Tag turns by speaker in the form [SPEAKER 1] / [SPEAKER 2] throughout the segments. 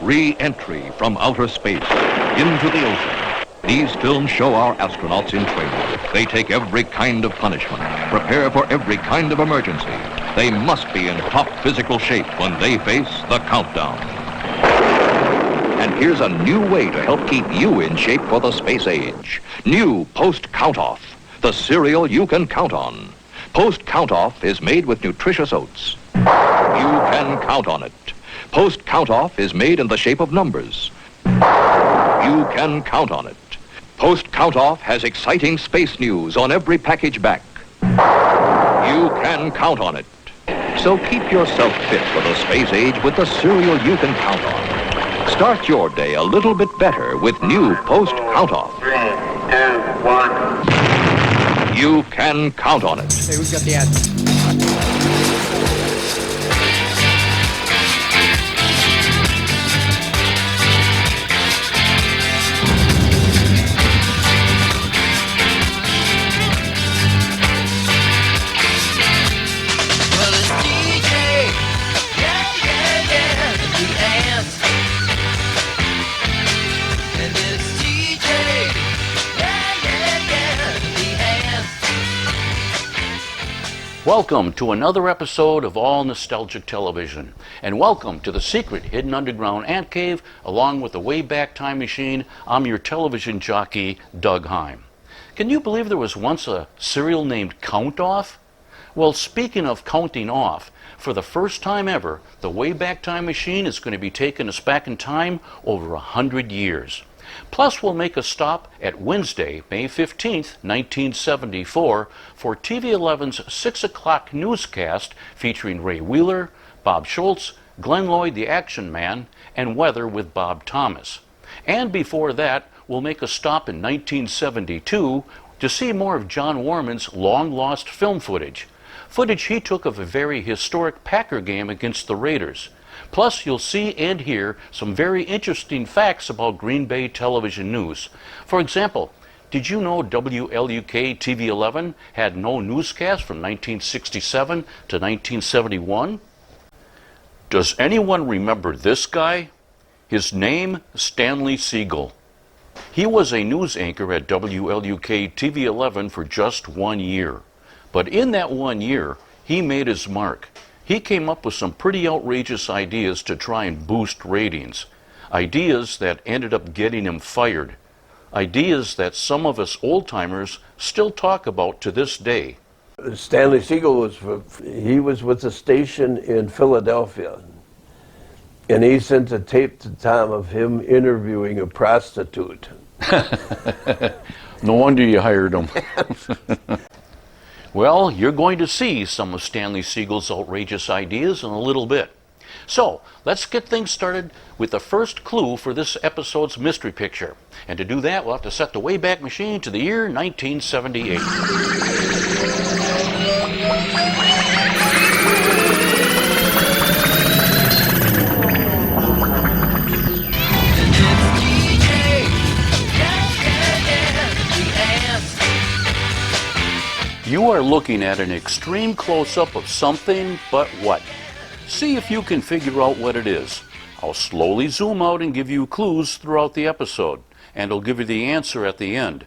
[SPEAKER 1] Re-entry from outer space into the ocean. These films show our astronauts in training. They take every kind of punishment, prepare for every kind of emergency. They must be in top physical shape when they face the countdown. And here's a new way to help keep you in shape for the space age. New Post Count-Off, the cereal you can count on. Post Count-Off is made with nutritious oats. You can count on it. Post Count-Off is made in the shape of numbers. You can count on it. Post Count-Off has exciting space news on every package back. You can count on it. So keep yourself fit for the space age with the cereal you can count on. Start your day a little bit better with new Post Count-Off.
[SPEAKER 2] 3, 2, 1.
[SPEAKER 1] You can count on it.
[SPEAKER 3] Hey, who's got the ad?
[SPEAKER 4] Welcome to another episode of All Nostalgic Television, and welcome to the secret hidden underground ant cave along with the Wayback Time Machine. I'm your television jockey, Doug Heim. Can you believe there was once a cereal named Count-Off? Well, speaking of counting off, for the first time ever, the Wayback Time Machine is going to be taking us back in time over 100 years. Plus, we'll make a stop at Wednesday, May 15th, 1974, for TV11's 6 o'clock newscast featuring Ray Wheeler, Bob Schulze, Glen Loyd the Action Man, and Weather with Bob Thomas. And before that, we'll make a stop in 1972 to see more of John Warman's long-lost film footage. Footage he took of a very historic Packer game against the Raiders. Plus, you'll see and hear some very interesting facts about Green Bay television news. For example, did you know WLUK TV 11 had no newscast from 1967 to 1971? Does anyone remember this guy? His name, Stanley Siegel. He was a news anchor at WLUK TV 11 for just 1 year. But in that 1 year, he made his mark. He came up with some pretty outrageous ideas to try and boost ratings. Ideas that ended up getting him fired. Ideas that some of us old-timers still talk about to this day.
[SPEAKER 5] Stanley Siegel was with the station in Philadelphia, and he sent a tape to Tom of him interviewing a prostitute.
[SPEAKER 4] No wonder you hired him. Well, you're going to see some of Stanley Siegel's outrageous ideas in a little bit. So, let's get things started with the first clue for this episode's mystery picture. And to do that, we'll have to set the Wayback Machine to the year 1978. You are looking at an extreme close-up of something, but what? See if you can figure out what it is. I'll slowly zoom out and give you clues throughout the episode, and I'll give you the answer at the end.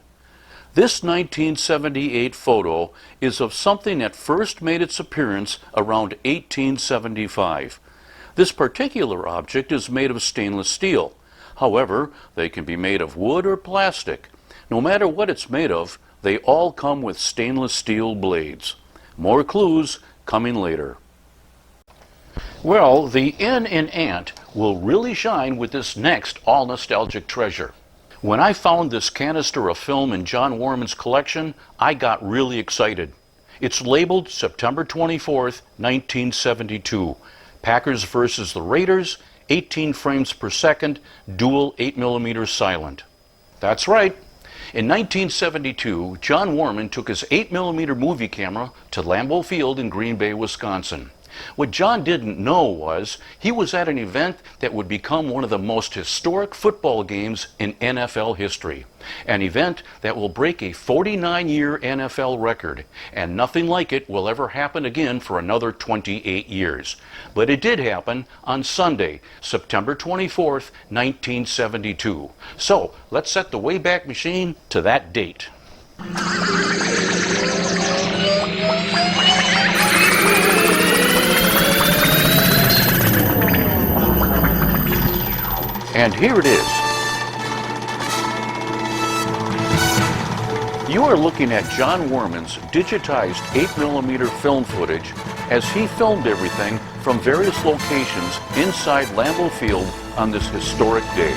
[SPEAKER 4] This 1978 photo is of something that first made its appearance around 1875. This particular object is made of stainless steel. However, they can be made of wood or plastic. No matter what it's made of, they all come with stainless steel blades. More clues coming later. Well, the N in ant will really shine with this next all-nostalgic treasure. When I found this canister of film in John Warman's collection, I got really excited. It's labeled September 24th, 1972. Packers versus the Raiders, 18 frames per second, dual 8mm silent. That's right. In 1972, John Warman took his 8mm movie camera to Lambeau Field in Green Bay, Wisconsin. What John didn't know was he was at an event that would become one of the most historic football games in NFL history. An event that will break a 49-year NFL record, and nothing like it will ever happen again for another 28 years. But it did happen on Sunday, September 24th, 1972. So let's set the Wayback Machine to that date. And here it is. You are looking at John Werman's digitized 8mm film footage as he filmed everything from various locations inside Lambeau Field on this historic day.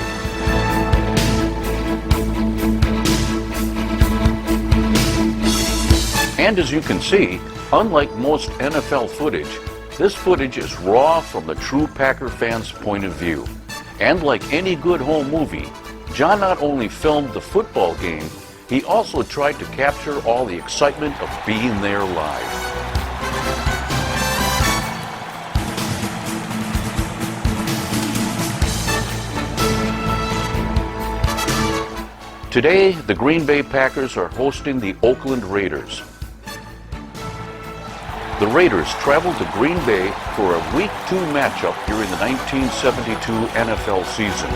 [SPEAKER 4] And as you can see, unlike most NFL footage, this footage is raw from the true Packer fan's point of view. And like any good home movie, John not only filmed the football game, he also tried to capture all the excitement of being there live. Today, the Green Bay Packers are hosting the Oakland Raiders. The Raiders traveled to Green Bay for a Week 2 matchup during the 1972 NFL season.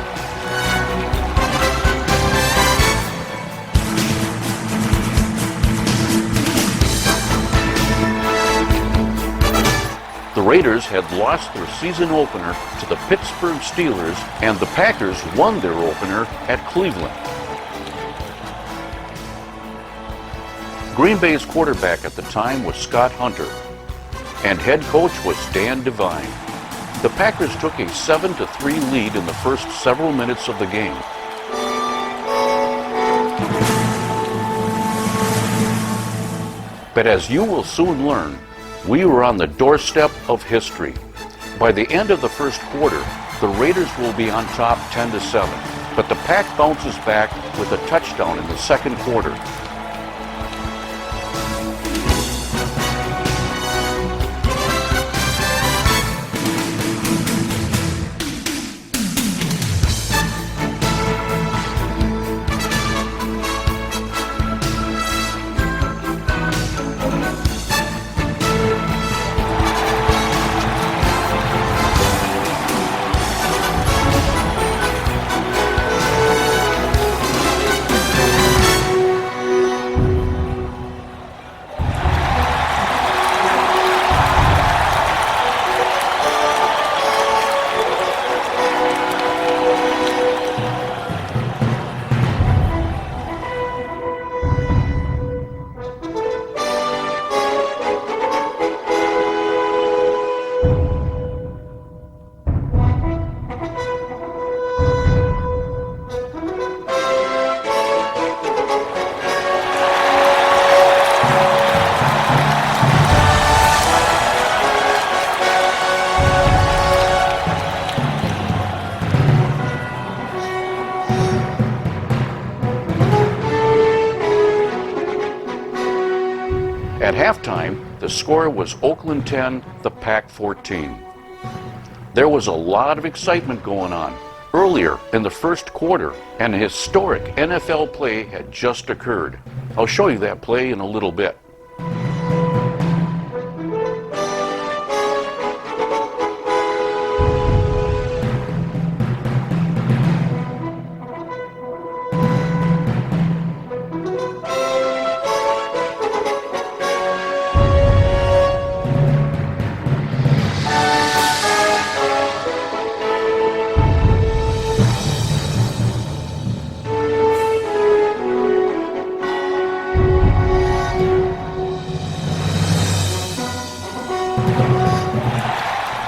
[SPEAKER 4] The Raiders had lost their season opener to the Pittsburgh Steelers, and the Packers won their opener at Cleveland. Green Bay's quarterback at the time was Scott Hunter, and head coach was Dan Devine. The Packers took a 7-3 lead in the first several minutes of the game. But as you will soon learn, we were on the doorstep of history. By the end of the first quarter, the Raiders will be on top 10-7, but the Pack bounces back with a touchdown in the second quarter. At halftime, the score was Oakland 10, the Pack 14. There was a lot of excitement going on. Earlier in the first quarter, an historic NFL play had just occurred. I'll show you that play in a little bit.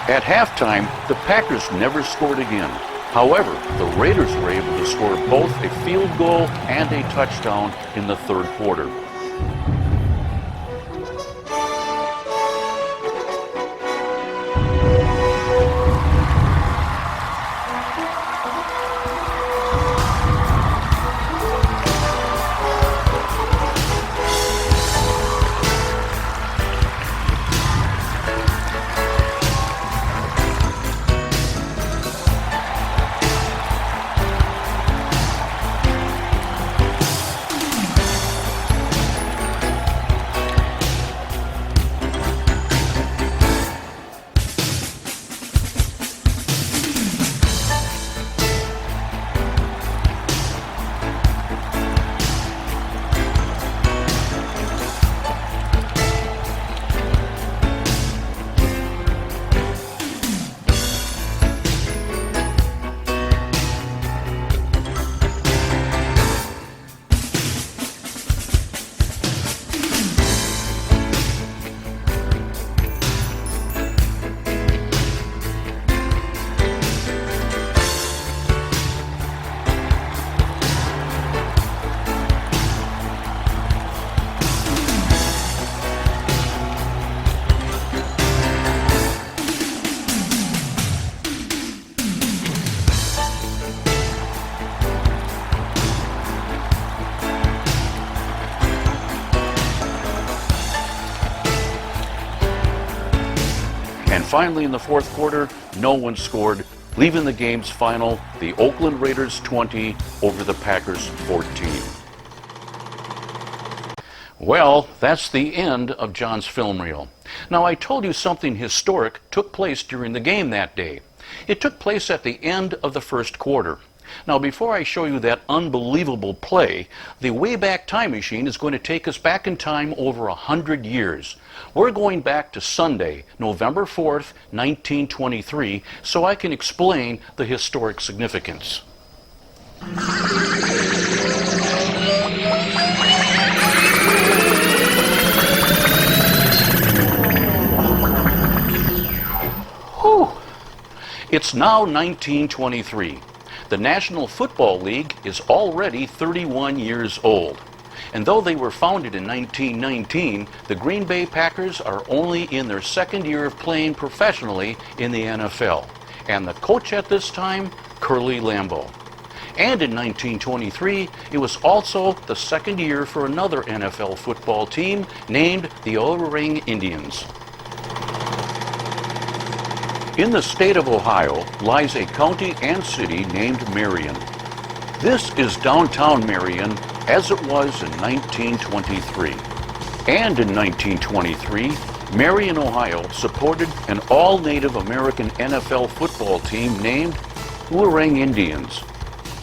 [SPEAKER 4] At halftime, the Packers never scored again. However, the Raiders were able to score both a field goal and a touchdown in the third quarter. finally in the fourth quarter, no one scored, leaving the game's final, the Oakland Raiders 20 over the Packers 14. Well, that's the end of John's film reel. Now, I told you something historic took place during the game that day. It took place at the end of the first quarter. Now, before I show you that unbelievable play, the Wayback Time Machine is going to take us back in time over 100 years. We're going back to Sunday, November 4th, 1923, so I can explain the historic significance. Whew. It's now 1923. The National Football League is already 31 years old. And though they were founded in 1919, the Green Bay Packers are only in their second year of playing professionally in the NFL. And the coach at this time, Curly Lambeau. And in 1923, it was also the second year for another NFL football team named the Ouarang Indians. In the state of Ohio lies a county and city named Marion. This is downtown Marion as it was in 1923. And in 1923, Marion, Ohio supported an all-Native American NFL football team named Ouarang Indians.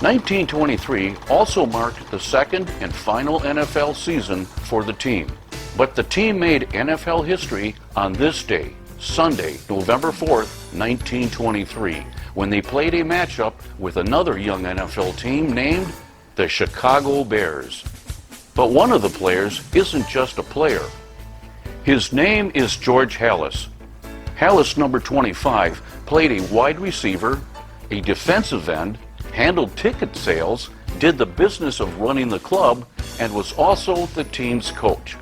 [SPEAKER 4] 1923 also marked the second and final NFL season for the team. But the team made NFL history on this day, Sunday, November 4th, 1923, when they played a matchup with another young NFL team named the Chicago Bears. But one of the players isn't just a player. His name is George Halas. Halas, number 25, played a wide receiver, a defensive end, handled ticket sales, did the business of running the club, and was also the team's coach.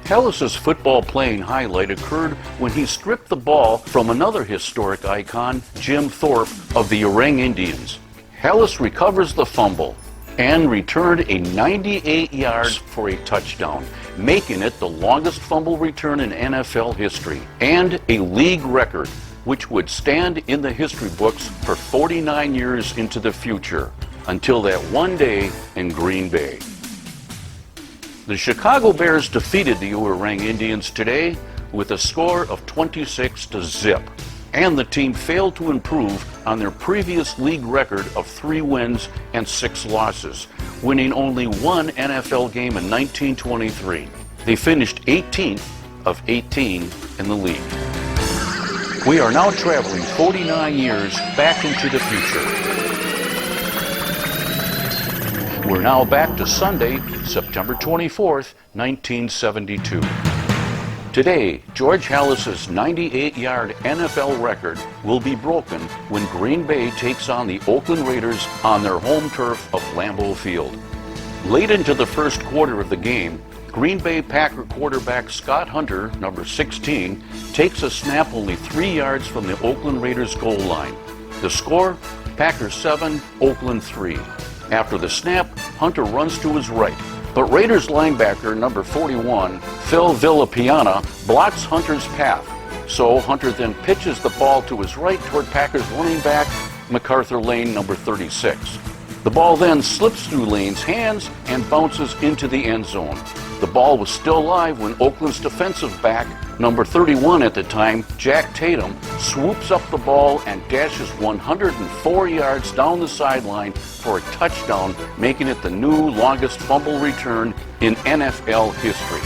[SPEAKER 4] Halas's football playing highlight occurred when he stripped the ball from another historic icon, Jim Thorpe of the Ouarang Indians. Halas recovers the fumble and returned a 98 yards for a touchdown, making it the longest fumble return in NFL history and a league record, which would stand in the history books for 49 years into the future, until that one day in Green Bay. The Chicago Bears defeated the Ouarang Indians today with a score of 26-0, and the team failed to improve on their previous league record of 3 wins and 6 losses, winning only one NFL game in 1923. They finished 18th of 18 in the league. We are now traveling 49 years back into the future. We're now back to Sunday, September 24th, 1972. Today, George Halas's 98-yard NFL record will be broken when Green Bay takes on the Oakland Raiders on their home turf of Lambeau Field. Late into the first quarter of the game, Green Bay Packer quarterback Scott Hunter, number 16, takes a snap only 3 yards from the Oakland Raiders goal line. The score, Packers 7, Oakland 3. After the snap, Hunter runs to his right, but Raiders linebacker number 41, Phil Villapiana, blocks Hunter's path. So Hunter then pitches the ball to his right toward Packers running back MacArthur Lane, number 36. The ball then slips through Lane's hands and bounces into the end zone. The ball was still live when Oakland's defensive back, number 31 at the time, Jack Tatum, swoops up the ball and dashes 104 yards down the sideline for a touchdown, making it the new longest fumble return in NFL history.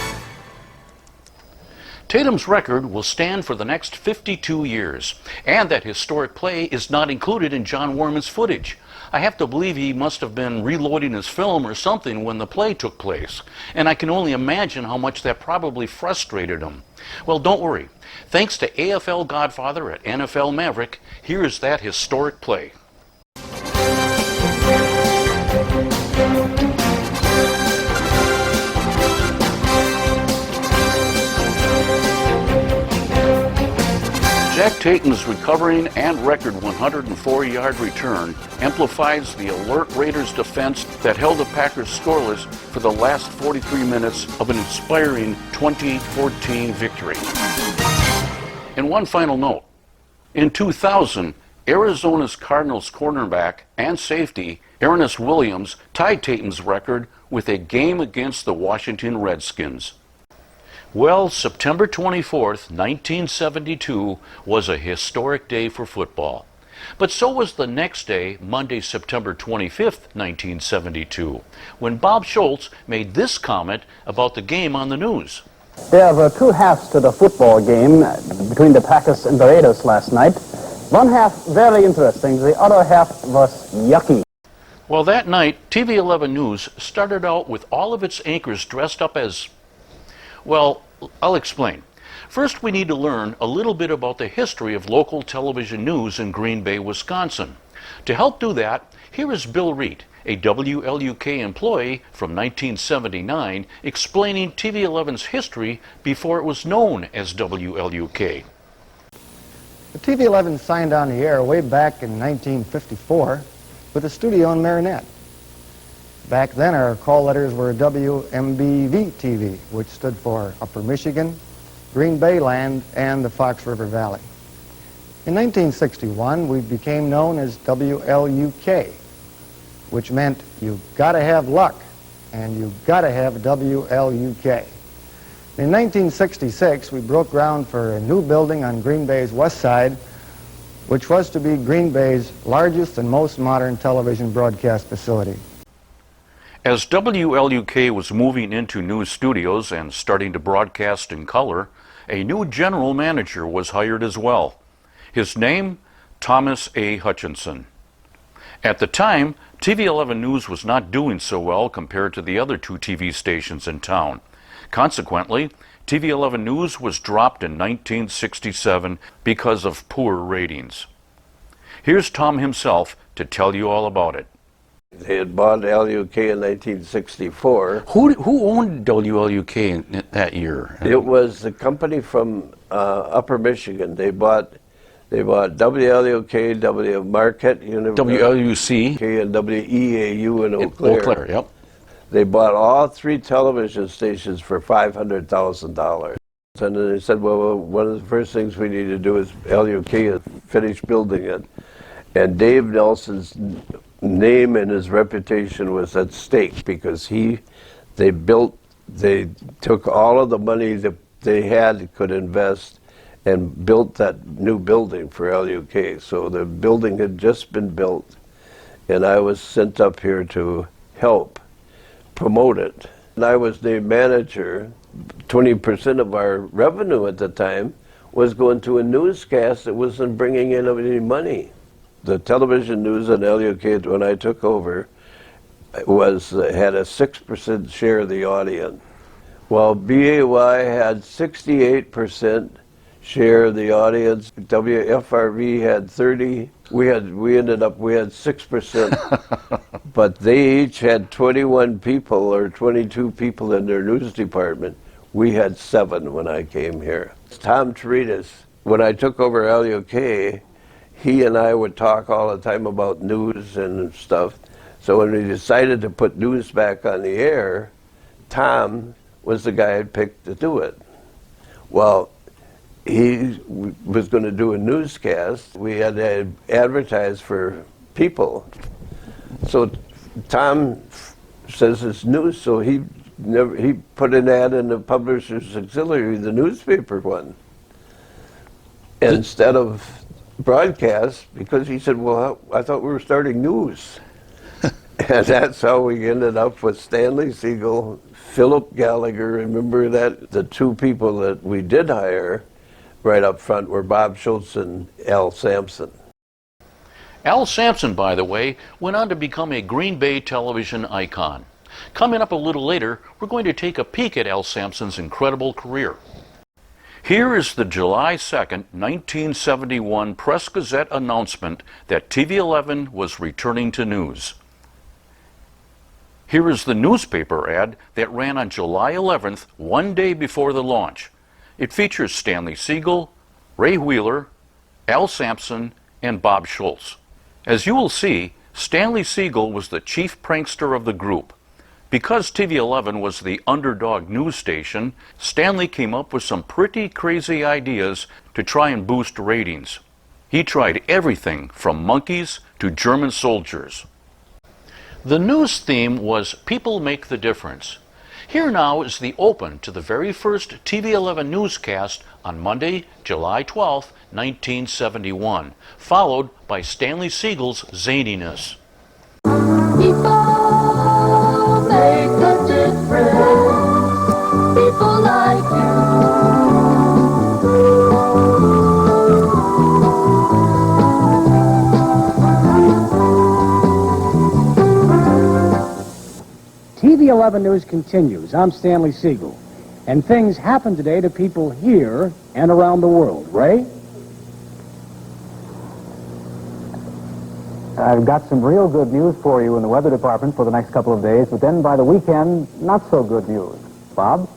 [SPEAKER 4] Tatum's record will stand for the next 52 years, and that historic play is not included in John Worman's footage. I have to believe he must have been reloading his film or something when the play took place, and I can only imagine how much that probably frustrated him. Well, don't worry. Thanks to AFL Godfather at NFL Maverick, here is that historic play. Jack Tatum's recovering and record 104-yard return amplifies the alert Raiders defense that held the Packers scoreless for the last 43 minutes of an inspiring 2014 victory. And one final note, In 2000, Arizona's Cardinals cornerback and safety Ernest Williams tied Tatum's record with a game against the Washington Redskins. Well, September 24th, 1972 was a historic day for football. But so was the next day, Monday, September 25th, 1972, when Bob Schulze made this comment about the game on the news.
[SPEAKER 2] There were two halves to the football game between the Packers and the Raiders last night. One half very interesting, the other half was yucky.
[SPEAKER 4] Well, that night, TV 11 News started out with all of its anchors dressed up as, well, I'll explain. First, we need to learn a little bit about the history of local television news in Green Bay, Wisconsin. To help do that, here is Bill Reed, a WLUK employee from 1979, explaining TV 11's history before it was known as WLUK.
[SPEAKER 3] The TV 11 signed on the air way back in 1954 with a studio in Marinette. Back then our call letters were WMBV TV, which stood for Upper Michigan, Green Bay Land, and the Fox River Valley. In 1961 we became known as WLUK, which meant you gotta have luck and you gotta have WLUK. In 1966 we broke ground for a new building on Green Bay's west side, which was to be Green Bay's largest and most modern television broadcast facility.
[SPEAKER 4] As WLUK was moving into new studios and starting to broadcast in color, a new general manager was hired as well. His name, Thomas A. Hutchinson. At the time, TV 11 News was not doing so well compared to the other two TV stations in town. Consequently, TV 11 News was dropped in 1967 because of poor ratings. Here's Tom himself to tell you all about it.
[SPEAKER 5] They had bought LUK in 1964.
[SPEAKER 4] Who owned WLUK in that year?
[SPEAKER 5] It was the company from Upper Michigan. They bought WLUK, W Marquette University,
[SPEAKER 4] WLUC,
[SPEAKER 5] and WEAU in Eau Claire.
[SPEAKER 4] Eau Claire, yep.
[SPEAKER 5] They bought all three television stations for $500,000. And then they said, well, one of the first things we need to do is LUK is finish building it. And Dave Nelson's name and his reputation was at stake because they took all of the money that they had, could invest, and built that new building for LUK. So the building had just been built, and I was sent up here to help promote it. And I was the manager. 20% of our revenue at the time was going to a newscast that wasn't bringing in any money. The television news in LUK when I took over had a 6% share of the audience. While BAY had 68% share of the audience, WFRV had 30. We had 6%, but they each had 21 people or 22 people in their news department. We had 7 when I came here. Tom Teritas, when I took over LUK, he and I would talk all the time about news and stuff. So when we decided to put news back on the air, Tom was the guy I picked to do it. Well, he was going to do a newscast. We had to advertise for people. So Tom says it's news, so he put an ad in the Publishers Auxiliary, the newspaper one, instead of broadcast, because he said, well, I thought we were starting news. And that's how we ended up with Stanley Siegel, Philip Gallagher. Remember that? The two people that we did hire right up front were Bob Schulze and Al Sampson.
[SPEAKER 4] Al Sampson, by the way, went on to become a Green Bay television icon. Coming up a little later, we're going to take a peek at Al Sampson's incredible career. Here is the July 2nd, 1971 Press Gazette announcement that TV 11 was returning to news. Here is the newspaper ad that ran on July 11th, one day before the launch. It features Stanley Siegel, Ray Wheeler, Al Sampson, and Bob Schulze. As you will see, Stanley Siegel was the chief prankster of the group. Because TV 11 was the underdog news station, Stanley came up with some pretty crazy ideas to try and boost ratings. He tried everything from monkeys to German soldiers. The news theme was People Make the Difference. Here now is the open to the very first TV 11 newscast on Monday, July 12, 1971, followed by Stanley Siegel's zaniness.
[SPEAKER 6] People make a difference. People like
[SPEAKER 2] TV 11 News continues. I'm Stanley Siegel. And things happen today to people here and around the world. Ray?
[SPEAKER 7] I've got some real good news for you in the weather department for the next couple of days, but then by the weekend, not so good news. Bob?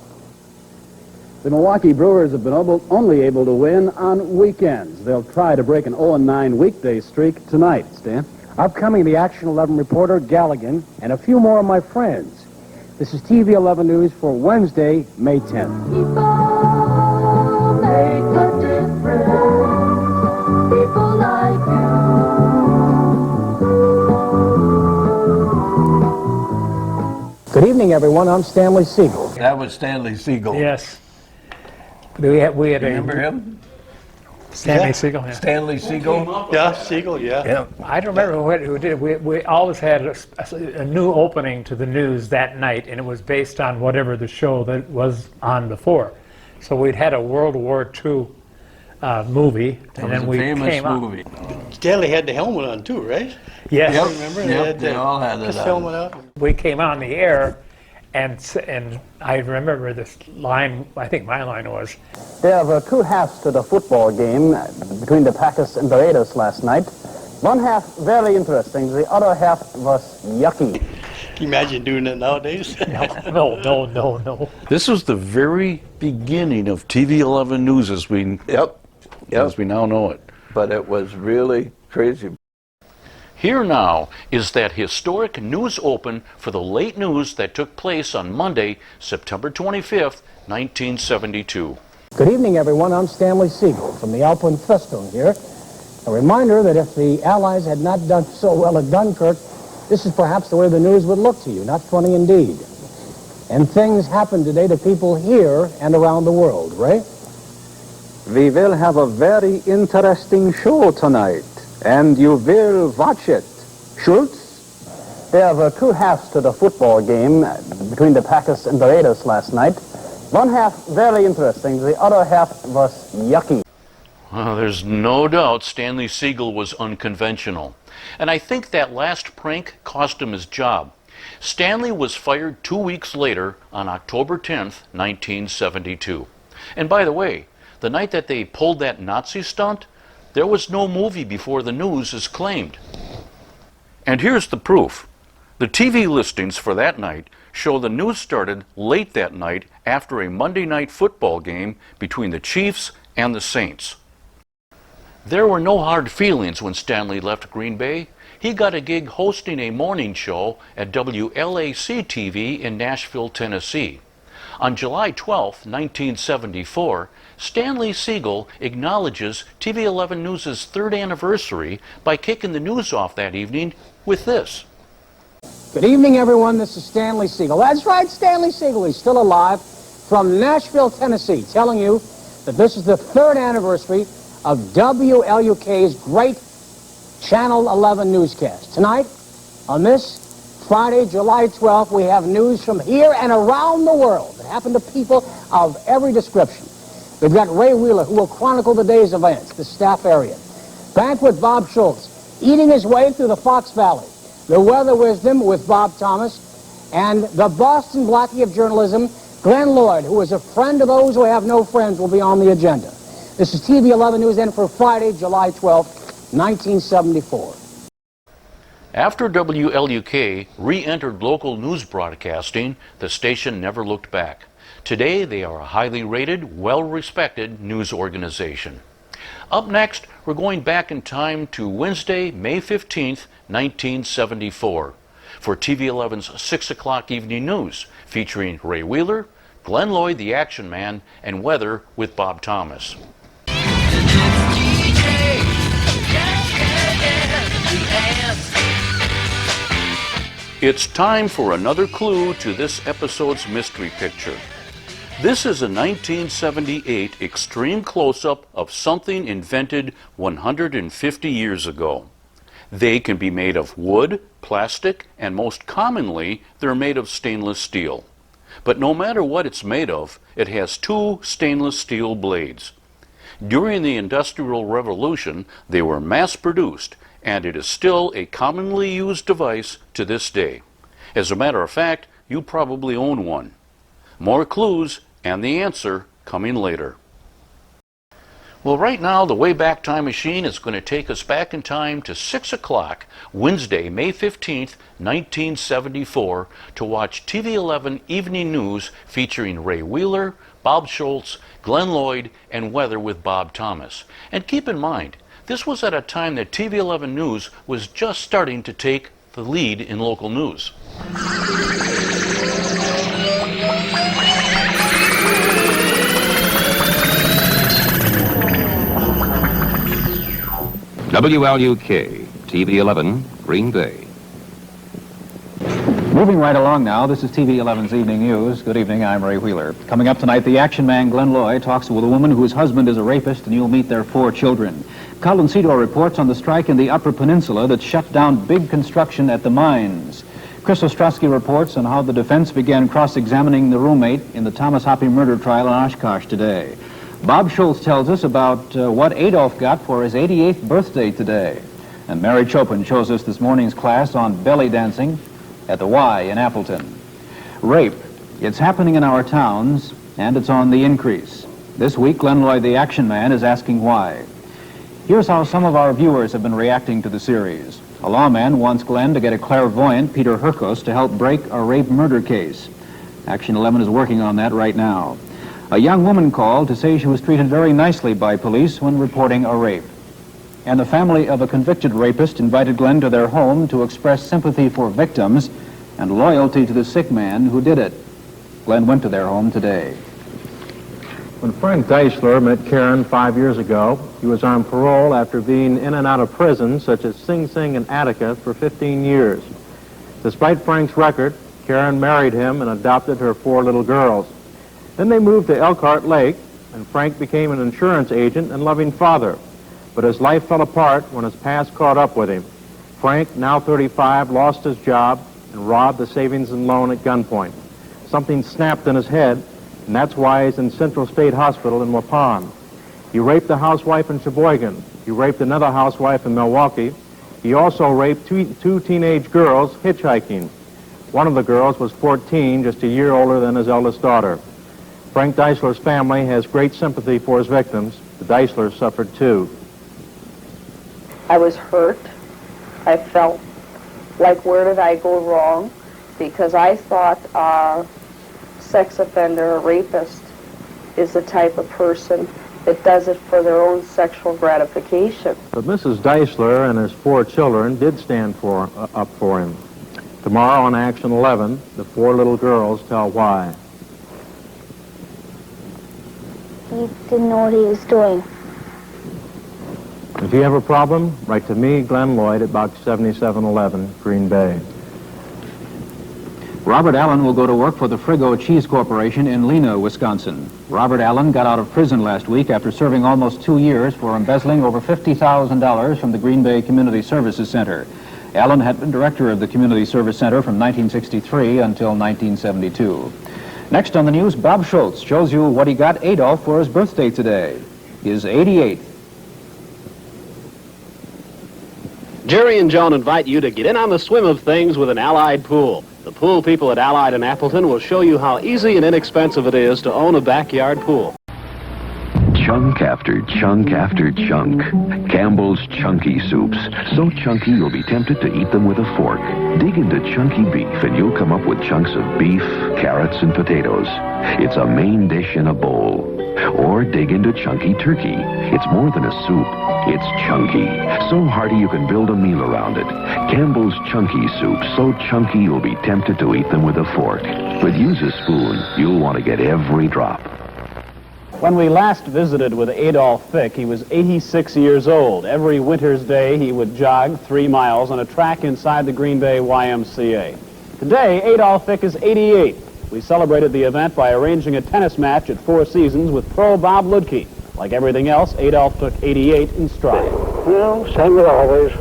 [SPEAKER 2] The Milwaukee Brewers have been only able to win on weekends. They'll try to break an 0-9 weekday streak tonight, Stan. Upcoming, the Action 11 reporter, Galligan, and a few more of my friends. This is TV 11 News for Wednesday, May 10th.
[SPEAKER 6] people make a difference. People like you.
[SPEAKER 2] Good evening, everyone. I'm Stanley Siegel.
[SPEAKER 5] That was Stanley Siegel.
[SPEAKER 8] Yes. We had
[SPEAKER 5] Remember him?
[SPEAKER 8] Stanley Siegel. Yeah.
[SPEAKER 5] Stanley Siegel?
[SPEAKER 9] Yeah, Siegel, yeah.
[SPEAKER 5] Yeah.
[SPEAKER 8] I don't remember who did. We always had a new opening to the news that night, and it was based on whatever the show that was on before. So we'd had a World War II movie, and then we came
[SPEAKER 5] movie.
[SPEAKER 9] Stanley had the helmet on too, right?
[SPEAKER 8] Yes,
[SPEAKER 5] Yep,
[SPEAKER 9] Remember?
[SPEAKER 5] yep, they all had it
[SPEAKER 9] his
[SPEAKER 5] on.
[SPEAKER 9] helmet on.
[SPEAKER 8] we came on the air, and I remember this line. I think my line was,
[SPEAKER 2] There were two halves to the football game between the Packers and the Raiders last night. One half very interesting. The other half was yucky.
[SPEAKER 9] Can you imagine doing it nowadays?
[SPEAKER 8] no.
[SPEAKER 4] This was the very beginning of TV 11 News as we now know it.
[SPEAKER 5] But it was really crazy.
[SPEAKER 4] Here now is that historic news open for the late news that took place on Monday, September 25th, 1972.
[SPEAKER 2] Good evening, everyone. I'm Stanley Siegel from the Alpen Festung here. A reminder that if the Allies had not done so well at Dunkirk, this is perhaps the way the news would look to you. Not funny indeed. And things happen today to people here and around the world. Ray?
[SPEAKER 7] We will have a very interesting show tonight, and you will watch it. Schulze?
[SPEAKER 2] There were two halves to the football game between the Packers and the Raiders last night. One half very interesting. The other half was yucky.
[SPEAKER 4] Well, there's no doubt Stanley Siegel was unconventional. And I think that last prank cost him his job. Stanley was fired 2 weeks later on October 10th, 1972. And by the way, the night that they pulled that Nazi stunt, there was no movie before the news as claimed. And here's the proof. The TV listings for that night show the news started late that night after a Monday night football game between the Chiefs and the Saints. There were no hard feelings when Stanley left Green Bay. He got a gig hosting a morning show at WLAC TV in Nashville, Tennessee. On July 12, 1974, Stanley Siegel acknowledges TV 11 News' third anniversary by kicking the news off that evening with this.
[SPEAKER 2] Good evening, everyone. This is Stanley Siegel. That's right, Stanley Siegel. He's still alive from Nashville, Tennessee, telling you that this is the third anniversary of WLUK's great Channel 11 newscast. Tonight, on this Friday, July 12th, we have news from here and around the world that happen to people of every description. We've got Ray Wheeler, who will chronicle the day's events, the staff area. Back with Bob Schulze, eating his way through the Fox Valley. The Weather Wisdom with Bob Thomas. And the Boston Blackie of journalism, Glen Loyd, who is a friend of those who have no friends, will be on the agenda. This is TV 11 News and for Friday, July 12th, 1974.
[SPEAKER 4] After WLUK re-entered local news broadcasting, the station never looked back. Today, they are a highly rated, well-respected news organization. Up next, we're going back in time to Wednesday, May 15th, 1974, for TV 11's 6 o'clock evening news, featuring Ray Wheeler, Glen Loyd, the Action Man, and weather with Bob Thomas.
[SPEAKER 6] DJ
[SPEAKER 4] It's time for another clue to this episode's mystery picture. This is a 1978 extreme close-up of something invented 150 years ago. They can be made of wood, plastic, and most commonly, they're made of stainless steel. But no matter what it's made of, it has two stainless steel blades. During the Industrial Revolution, they were mass-produced, and it is still a commonly used device to this day. As a matter of fact, you probably own one. More clues and the answer coming later. Well, right now, the Wayback Time Machine is going to take us back in time to 6 o'clock, Wednesday, May 15th, 1974, to watch TV 11 Evening News featuring Ray Wheeler, Bob Schulze, Glen Loyd, and Weather with Bob Thomas. And keep in mind, this was at a time that TV 11 News was just starting to take the lead in local news.
[SPEAKER 1] WLUK TV 11, Green Bay.
[SPEAKER 7] Moving right along now, this is TV 11's Evening News. Good evening, I'm Ray Wheeler. Coming up tonight, the action man Glen Loyd talks with a woman whose husband is a rapist, and you'll meet their 4 children. Colin Cedar reports on the strike in the Upper Peninsula that shut down big construction at the mines. Chris Ostrowski reports on how the defense began cross-examining the roommate in the Thomas Hoppe murder trial in Oshkosh today. Bob Schulze tells us about what Adolf got for his 88th birthday today. And Mary Chopin shows us this morning's class on belly dancing at the Y in Appleton. Rape. It's happening in our towns, and it's on the increase. This week, Glen Loyd, the action man, is asking why. Here's how some of our viewers have been reacting to the series. A lawman wants Glen to get a clairvoyant, Peter Herkos, to help break a rape murder case. Action 11 is working on that right now. A young woman called to say she was treated very nicely by police when reporting a rape. And the family of a convicted rapist invited Glen to their home to express sympathy for victims and loyalty to the sick man who did it. Glen went to their home today.
[SPEAKER 10] When Frank Deichler met Karen 5 years ago, he was on parole after being in and out of prisons such as Sing Sing and Attica for 15 years. Despite Frank's record, Karen married him and adopted her 4 little girls. Then they moved to Elkhart Lake, and Frank became an insurance agent and loving father. But his life fell apart when his past caught up with him. Frank, now 35, lost his job and robbed the savings and loan at gunpoint. Something snapped in his head, and that's why he's in Central State Hospital in Waupun. He raped a housewife in Sheboygan. He raped another housewife in Milwaukee. He also raped 2 teenage girls hitchhiking. One of the girls was 14, just a year older than his eldest daughter. Frank Deichler's family has great sympathy for his victims. The Deichlers suffered too.
[SPEAKER 11] I was hurt. I felt like, where did I go wrong? Because I thought a sex offender, a rapist, is the type of person that does it for their own sexual gratification.
[SPEAKER 10] But Mrs. Deichler and his 4 children did stand up for him. Tomorrow on Action 11, the 4 little girls tell why.
[SPEAKER 12] He didn't know what he was doing.
[SPEAKER 10] If you have a problem, write to me, Glen Loyd, at Box 7711, Green Bay.
[SPEAKER 7] Robert Allen will go to work for the Frigo Cheese Corporation in Lena, Wisconsin. Robert Allen got out of prison last week after serving almost 2 years for embezzling over $50,000 from the Green Bay Community Services Center. Allen had been director of the Community Service Center from 1963 until 1972. Next on the news, Bob Schulze shows you what he got Adolf for his birthday today, his 88th.
[SPEAKER 13] Jerry and Joan invite you to get in on the swim of things with an Allied pool. The pool people at Allied in Appleton will show you how easy and inexpensive it is to own a backyard pool.
[SPEAKER 14] Chunk after chunk after chunk. Campbell's Chunky Soups. So chunky you'll be tempted to eat them with a fork. Dig into chunky beef and you'll come up with chunks of beef, carrots, and potatoes. It's a main dish in a bowl. Or dig into chunky turkey. It's more than a soup. It's chunky. So hearty you can build a meal around it. Campbell's Chunky Soup. So chunky you'll be tempted to eat them with a fork. But use a spoon. You'll want to get every drop.
[SPEAKER 15] When we last visited with Adolf Fick, he was 86 years old. Every winter's day, he would jog 3 miles on a track inside the Green Bay YMCA. Today, Adolf Fick is 88. We celebrated the event by arranging a tennis match at Four Seasons with pro Bob Ludke. Like everything else, Adolf took 88 in stride.
[SPEAKER 16] Well, same as always.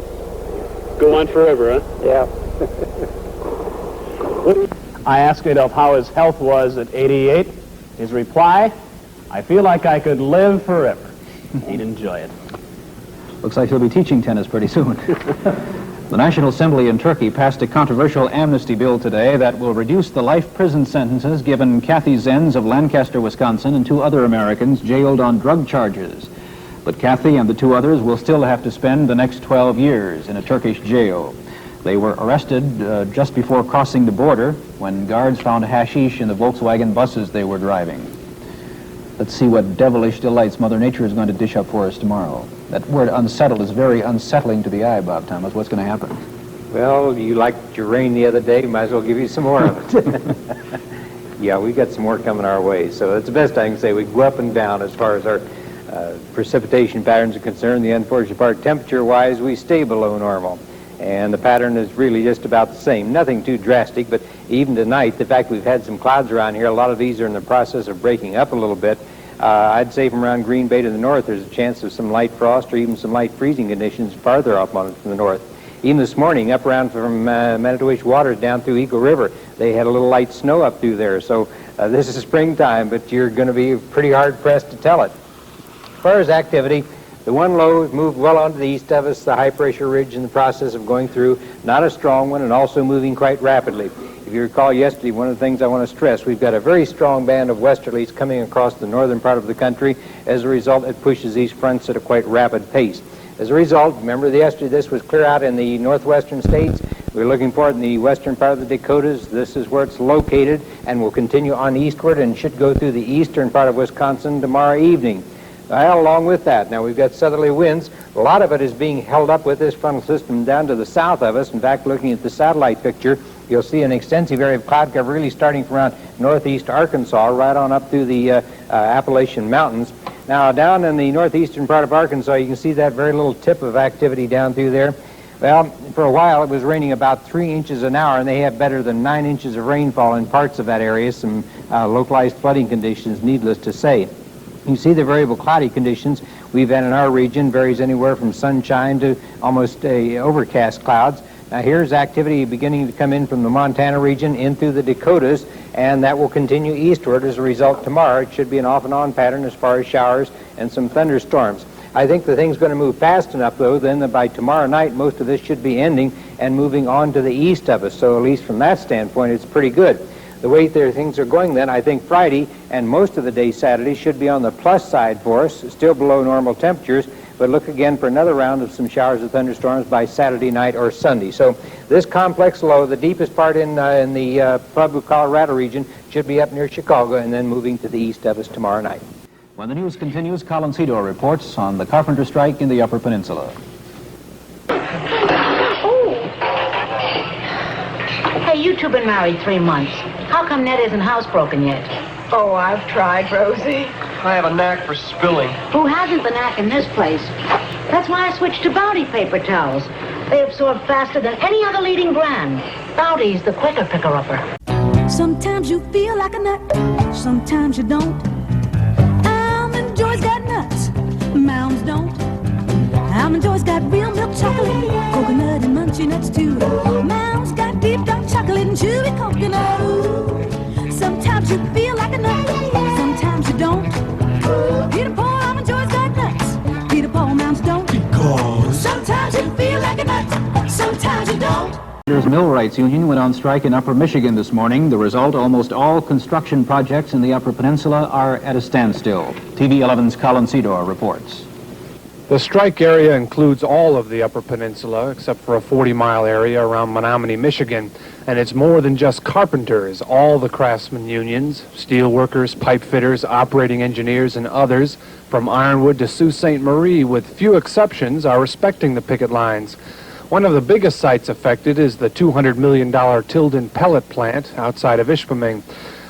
[SPEAKER 13] Go on forever, huh?
[SPEAKER 16] Yeah.
[SPEAKER 15] I asked Adolf how his health was at 88. His reply, I feel like I could live forever. He'd enjoy it.
[SPEAKER 7] Looks like he'll be teaching tennis pretty soon. The National Assembly in Turkey passed a controversial amnesty bill today that will reduce the life prison sentences given Kathy Zenz of Lancaster, Wisconsin, and 2 other Americans jailed on drug charges. But Kathy and the 2 others will still have to spend the next 12 years in a Turkish jail. They were arrested just before crossing the border when guards found hashish in the Volkswagen buses they were driving. Let's see what devilish delights Mother Nature is going to dish up for us tomorrow. That word unsettled is very unsettling to the eye, Bob Thomas. What's going to happen?
[SPEAKER 17] Well, you liked your rain the other day. Might as well give you some more of it. Yeah, we got some more coming our way. So that's the best I can say. We go up and down as far as our precipitation patterns are concerned. The unfortunate part, temperature-wise, we stay below normal. And the pattern is really just about the same. Nothing too drastic, but even tonight, the fact we've had some clouds around here, a lot of these are in the process of breaking up a little bit. I'd say from around Green Bay to the north, there's a chance of some light frost or even some light freezing conditions farther up on from the north. Even this morning, up around from Manitowish Waters down through Eagle River, they had a little light snow up through there. So this is springtime, but you're going to be pretty hard-pressed to tell it. As far as activity, the one low has moved well onto the east of us, the high-pressure ridge in the process of going through, not a strong one, and also moving quite rapidly. If you recall yesterday, one of the things I want to stress, we've got a very strong band of westerlies coming across the northern part of the country. As a result, it pushes these fronts at a quite rapid pace. As a result, remember yesterday this was clear out in the northwestern states. We're looking for it in the western part of the Dakotas. This is where it's located and will continue on eastward and should go through the eastern part of Wisconsin tomorrow evening. Well, along with that, now we've got southerly winds. A lot of it is being held up with this frontal system down to the south of us. In fact, looking at the satellite picture, you'll see an extensive area of cloud cover really starting from around northeast Arkansas right on up through the Appalachian Mountains. Now, down in the northeastern part of Arkansas, you can see that very little tip of activity down through there. Well, for a while it was raining about 3 inches an hour, and they have better than 9 inches of rainfall in parts of that area. Some localized flooding conditions, needless to say. You see the variable cloudy conditions we've had in our region varies anywhere from sunshine to almost overcast clouds. Now here's activity beginning to come in from the Montana region in through the Dakotas, and that will continue eastward. As a result, tomorrow it should be an off and on pattern as far as showers and some thunderstorms. I think the thing's going to move fast enough, though, then that by tomorrow night most of this should be ending and moving on to the east of us. So at least from that standpoint, it's pretty good. The way things are going then, I think Friday and most of the day Saturday should be on the plus side for us, still below normal temperatures, but look again for another round of some showers of thunderstorms by Saturday night or Sunday. So this complex low, the deepest part in the Pueblo, Colorado region, should be up near Chicago and then moving to the east of us tomorrow night.
[SPEAKER 7] When the news continues, Colin Cedar reports on the carpenter strike in the Upper Peninsula.
[SPEAKER 18] Hey, you two been married 3 months. How come Ned isn't housebroken yet?
[SPEAKER 19] Oh, I've tried, Rosie. I have a knack for spilling.
[SPEAKER 18] Who hasn't the knack in this place? That's why I switched to Bounty paper towels. They absorb faster than any other leading brand. Bounty's the quicker picker-upper.
[SPEAKER 6] Sometimes you feel like a nut, sometimes you don't. Almond Joy's got nuts, Mounds don't. Almond Joy's got real milk chocolate, coconut and munchy nuts too. Mounds got deep dark chocolate and chewy coconut. Ooh. Sometimes you feel like a nut, sometimes you don't. Peter Paul, Almond Joy's got nuts, Peter Paul, Mounds don't. Because sometimes you feel like a nut, sometimes you don't.
[SPEAKER 7] The Millwrights Union went on strike in Upper Michigan this morning. The result, almost all construction projects in the Upper Peninsula are at a standstill. TV 11's Colin Cedar reports.
[SPEAKER 20] The strike area includes all of the Upper Peninsula, except for a 40-mile area around Menominee, Michigan. And it's more than just carpenters. All the craftsman unions, steel workers, pipe fitters, operating engineers, and others, from Ironwood to Sault Ste. Marie, with few exceptions, are respecting the picket lines. One of the biggest sites affected is the $200 million Tilden pellet plant outside of Ishpeming.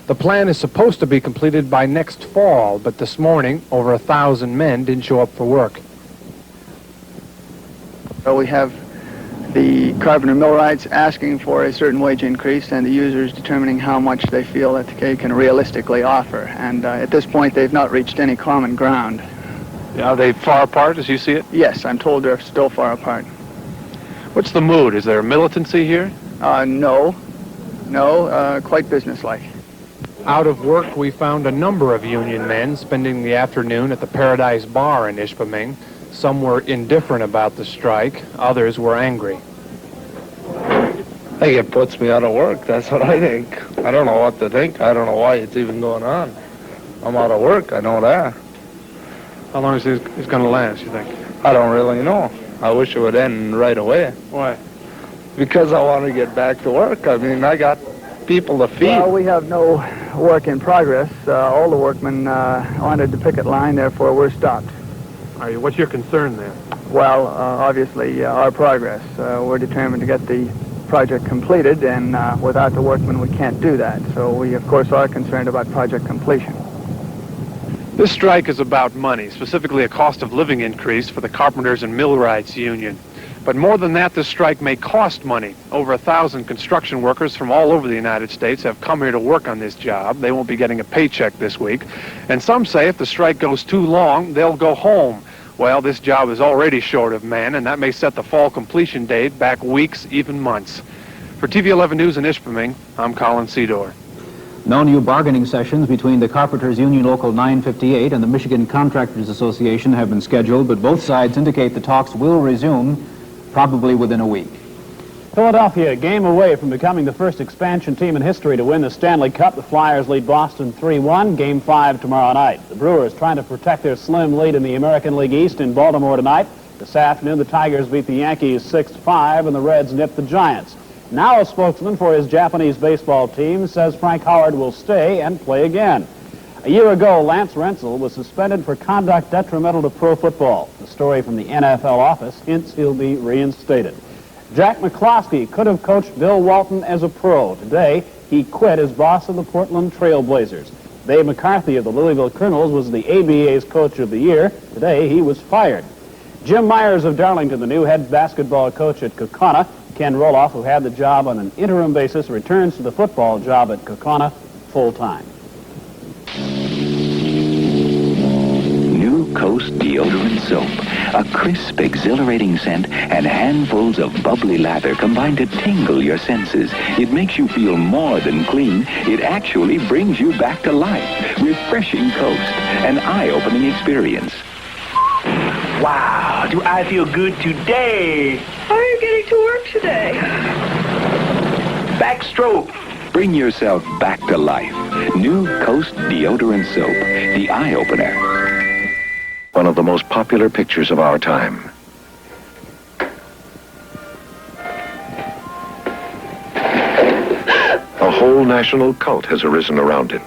[SPEAKER 20] The plan is supposed to be completed by next fall, but this morning, over 1,000 men didn't show up for work.
[SPEAKER 21] Well, we have the carpenter millwrights asking for a certain wage increase and the users determining how much they feel that they can realistically offer. And at this point, they've not reached any common ground.
[SPEAKER 20] Are they far apart as you see it?
[SPEAKER 21] Yes, I'm told they're still far apart.
[SPEAKER 20] What's the mood? Is there militancy here?
[SPEAKER 21] No, quite businesslike.
[SPEAKER 20] Out of work, we found a number of union men spending the afternoon at the Paradise Bar in Ishpeming. Some were indifferent about the strike, others were angry.
[SPEAKER 22] I think it puts me out of work, that's what I think. I don't know what to think, I don't know why it's even going on. I'm out of work, I know that.
[SPEAKER 20] How long is this going to last, you think?
[SPEAKER 22] I don't really know. I wish it would end right away.
[SPEAKER 20] Why?
[SPEAKER 22] Because I want to get back to work. I mean, I got people to feed.
[SPEAKER 21] Well, we have no work in progress. All the workmen wanted the picket line, therefore we're stopped.
[SPEAKER 20] What's your concern then?
[SPEAKER 21] Well, obviously, our progress. We're determined to get the project completed, and without the workmen, we can't do that. So we, of course, are concerned about project completion.
[SPEAKER 20] This strike is about money, specifically a cost of living increase for the Carpenters and Millwrights Union. But more than that, this strike may cost money. Over 1,000 construction workers from all over the United States have come here to work on this job. They won't be getting a paycheck this week. And some say if the strike goes too long, they'll go home. Well, this job is already short of men, and that may set the fall completion date back weeks, even months. For TV 11 News in Ishpeming, I'm Colin Sedor.
[SPEAKER 7] No new bargaining sessions between the Carpenters Union Local 958 and the Michigan Contractors Association have been scheduled, but both sides indicate the talks will resume probably within a week.
[SPEAKER 15] Philadelphia, a game away from becoming the first expansion team in history to win the Stanley Cup. The Flyers lead Boston 3-1. Game 5 tomorrow night. The Brewers trying to protect their slim lead in the American League East in Baltimore tonight. This afternoon, the Tigers beat the Yankees 6-5, and the Reds nipped the Giants. Now a spokesman for his Japanese baseball team says Frank Howard will stay and play again. A year ago, Lance Rentzel was suspended for conduct detrimental to pro football. The story from the NFL office hints he'll be reinstated. Jack McCloskey could have coached Bill Walton as a pro. Today, he quit as boss of the Portland Trail Blazers. Dave McCarthy of the Louisville Colonels was the ABA's Coach of the Year. Today, he was fired. Jim Myers of Darlington, the new head basketball coach at Kaukauna. Ken Roloff, who had the job on an interim basis, returns to the football job at Kaukauna full-time.
[SPEAKER 14] New Coast Deodorant Soap. A crisp, exhilarating scent and handfuls of bubbly lather combine to tingle your senses. It makes you feel more than clean. It actually brings you back to life. Refreshing Coast. An eye-opening experience.
[SPEAKER 23] Wow, do I feel good today?
[SPEAKER 24] How are you getting to work today?
[SPEAKER 23] Backstroke.
[SPEAKER 14] Bring yourself back to life. New Coast Deodorant Soap. The eye-opener. One of the most popular pictures of our time. A whole national cult has arisen around it.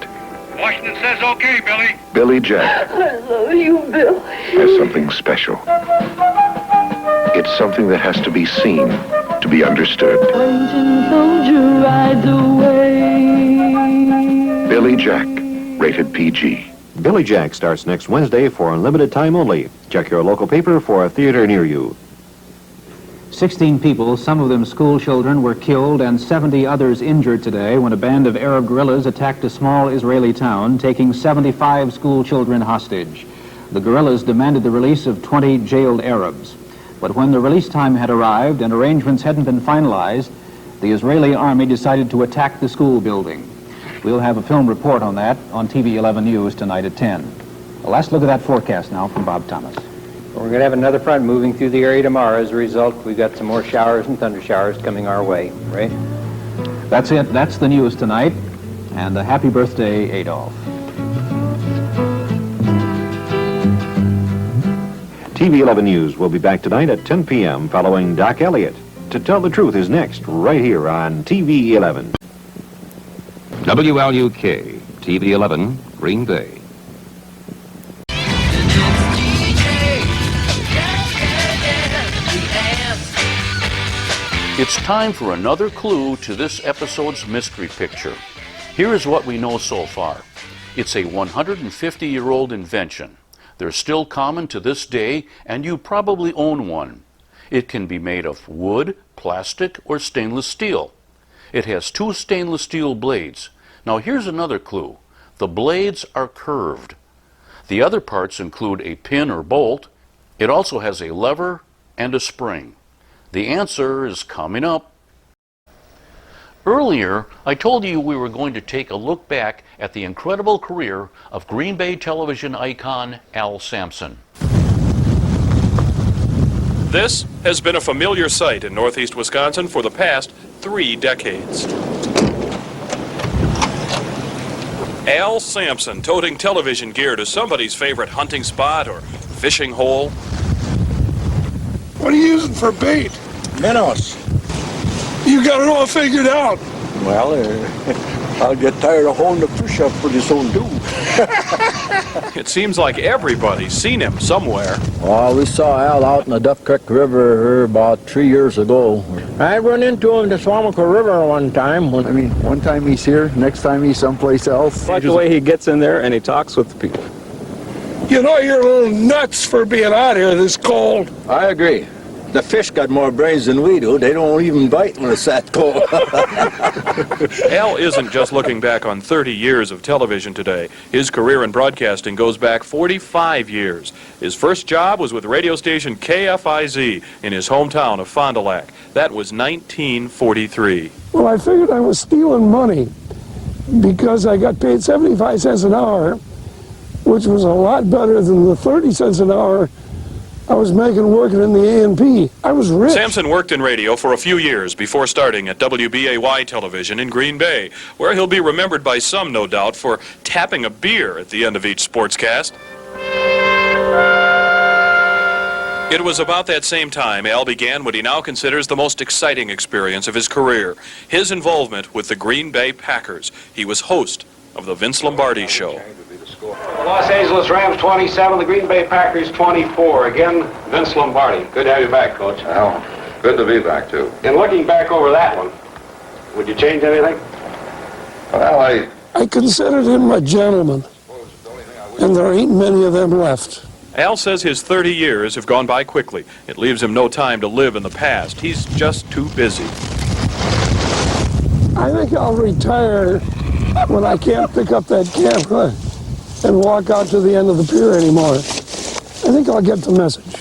[SPEAKER 23] Washington says okay, Billy.
[SPEAKER 14] Billy Jack
[SPEAKER 24] I love you, Bill.
[SPEAKER 14] has something special. It's something that has to be seen to be understood.
[SPEAKER 24] Waiting soldier rides away.
[SPEAKER 14] Billy Jack, rated PG.
[SPEAKER 25] Billy Jack starts next Wednesday for a limited time only. Check your local paper for a theater near you.
[SPEAKER 7] 16 people, some of them school children, were killed and 70 others injured today when a band of Arab guerrillas attacked a small Israeli town, taking 75 school children hostage. The guerrillas demanded the release of 20 jailed Arabs. But when the release time had arrived and arrangements hadn't been finalized, the Israeli army decided to attack the school building. We'll have a film report on that on TV 11 News tonight at 10. Well, let's look at that forecast now from Bob Thomas.
[SPEAKER 17] We're going to have another front moving through the area tomorrow. As a result, we've got some more showers and thunder showers coming our way. Ray?
[SPEAKER 7] That's it. That's the news tonight. And happy birthday, Adolf.
[SPEAKER 25] TV 11 News will be back tonight at 10 p.m. following Doc Elliott. To Tell the Truth is next, right here on TV 11.
[SPEAKER 26] WLUK TV 11, Green Bay.
[SPEAKER 4] It's time for another clue to this episode's mystery picture. Here is what we know so far. It's a 150-year-old invention. They're still common to this day, and you probably own one. It can be made of wood, plastic or stainless steel? It has 2 stainless steel blades. Now here's another clue. The blades are curved. The other parts include a pin or bolt. It also has a lever and a spring. The answer is coming up. Earlier, I told you we were going to take a look back at the incredible career of Green Bay television icon Al Sampson.
[SPEAKER 1] This has been a familiar sight in northeast Wisconsin for the past 3 decades. Al Sampson toting television gear to somebody's favorite hunting spot or fishing hole.
[SPEAKER 22] What are you using for bait? Minnows. You got it all figured out.
[SPEAKER 2] Well, I'll get tired of holding the fish up pretty soon, too.
[SPEAKER 1] It seems like everybody's seen him somewhere.
[SPEAKER 2] Oh, we saw Al out in the Duff Creek River here about 3 years ago. I run into him in the Swamico River one time.
[SPEAKER 3] One time he's here, next time he's someplace else.
[SPEAKER 2] I like the way he gets in there and he talks with the people.
[SPEAKER 22] You know, you're a little nuts for being out here this cold.
[SPEAKER 2] I agree. The fish got more brains than we do. They don't even bite when it's that cold.
[SPEAKER 1] Al isn't just looking back on 30 years of television today. His career in broadcasting goes back 45 years. His first job was with radio station KFIZ in his hometown of Fond du Lac. That was 1943.
[SPEAKER 22] Well, I figured I was stealing money because I got paid 75 cents an hour, which was a lot better than the 30 cents an hour I was making working in the A&P. I was rich.
[SPEAKER 1] Sampson worked in radio for a few years before starting at WBAY television in Green Bay, where he'll be remembered by some, no doubt, for tapping a beer at the end of each sportscast. It was about that same time Al began what he now considers the most exciting experience of his career, his involvement with the Green Bay Packers. He was host of the Vince Lombardi Show.
[SPEAKER 5] The Los Angeles Rams 27, the Green Bay Packers 24. Again, Vince Lombardi. Good to have you back, Coach.
[SPEAKER 8] Well, good to be back, too.
[SPEAKER 5] In looking back over that one, would you change anything?
[SPEAKER 8] Well,
[SPEAKER 22] I considered him a gentleman, and there ain't many of them left.
[SPEAKER 1] Al says his 30 years have gone by quickly. It leaves him no time to live in the past. He's just too busy.
[SPEAKER 22] I think I'll retire when I can't pick up that camera and walk out to the end of the pier anymore. I think I'll get the message.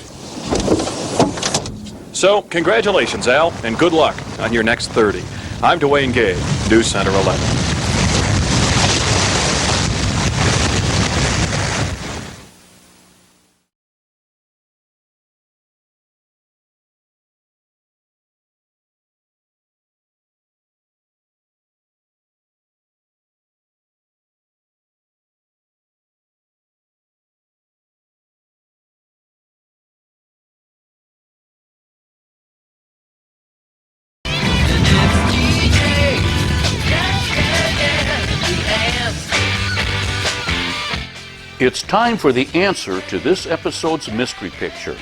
[SPEAKER 1] So, congratulations, Al, and good luck on your next 30. I'm Dwayne Gay, News Center 11.
[SPEAKER 4] It's time for the answer to this episode's mystery picture.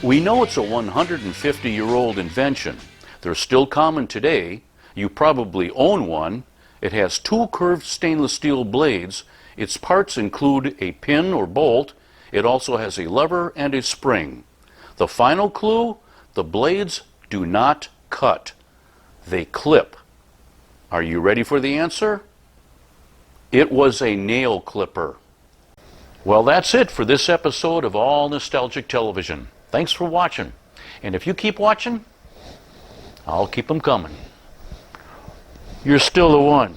[SPEAKER 4] We know it's a 150-year-old invention. They're still common today. You probably own one. It has 2 curved stainless steel blades. Its parts include a pin or bolt. It also has a lever and a spring. The final clue, the blades do not cut. They clip. Are you ready for the answer? It was a nail clipper. Well, that's it for this episode of All Nostalgic Television. Thanks for watching. And if you keep watching, I'll keep them coming. You're still the one.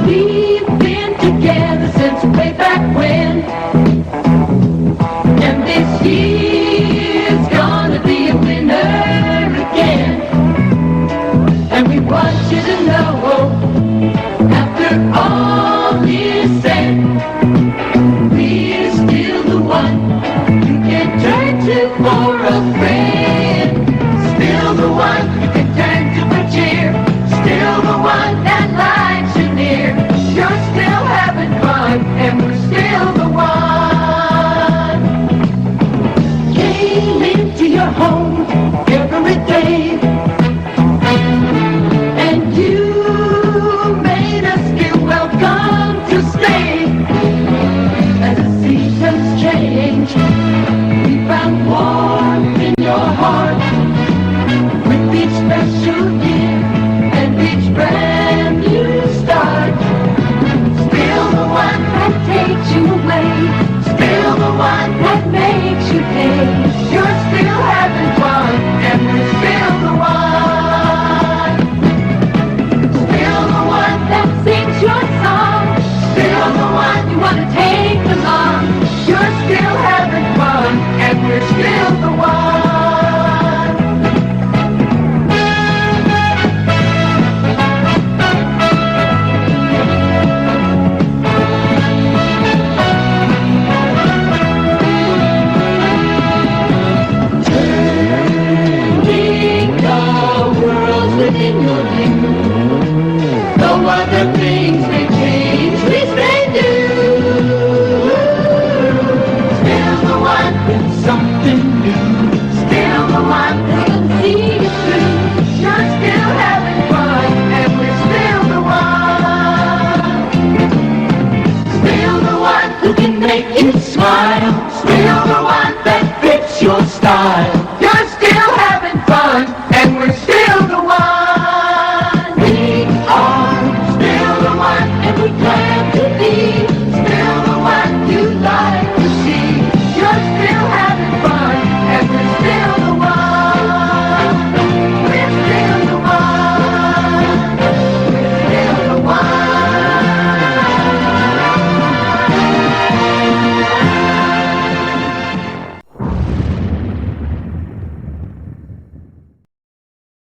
[SPEAKER 6] We've been together since way back when, and this year's gonna be a winner again. And we want you to know, after all is said, we're still the one you can turn to for a friend. Still the one you can turn to for cheer. Still the one that lights you near. You're still having fun, and we're still the one. Came into your home every day, and you made us feel welcome to stay. As the seasons change, Still the one. Turning the world within your view. Though other things may change, at least they do. Still the one with something